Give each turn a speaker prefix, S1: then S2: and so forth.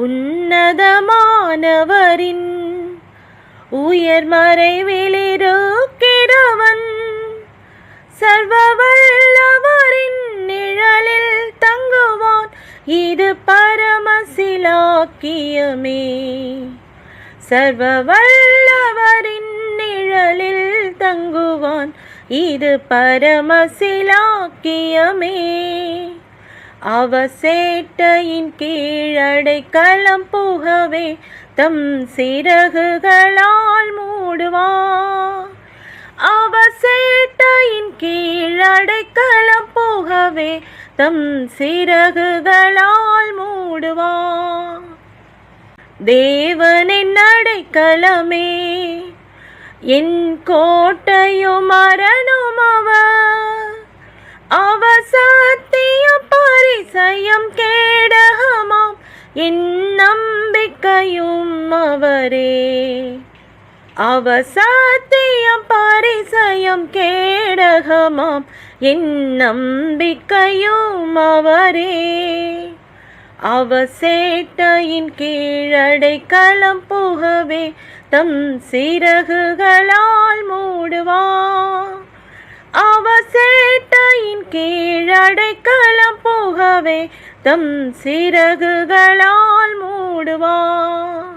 S1: உன்னதமானவரின் உயர்மறைவிலிருக்கிறவன் சர்வவல்லவரின் நிழலில் தங்குவான். இது பரமசிலாக்கியமே. சர்வவல்லவரின் நிழலில் தங்குவான். இது பரமசிலாக்கியமே. அவசேட்டையின் கீழடைக்கலம் புகவே தம் சிறகுகளால் மூடுவான். அவசேட்டையின் கீழடைக்கலம் புகவே தம் சிறகுகளால் மூடுவான். தேவனின் அடைக்கலமே, என் கோட்டையும் அரணும் அவர். அவர் சத்தியம் பரிசயம் கேடகமாம், என் நம்பிக்கையும் அவரே. அவர் சத்தியம் பரிசயம் கேடகமாம், என் நம்பிக்கையும் அவரே. அவர் சேட்டையின் கீழடைக்கலம் புகவே தம் சிறகுகளால் மூடுவான். அவர் சேட்டையின் கீழடைக்கலம் புகவே தம் சிறகுகளால் மூடுவான்.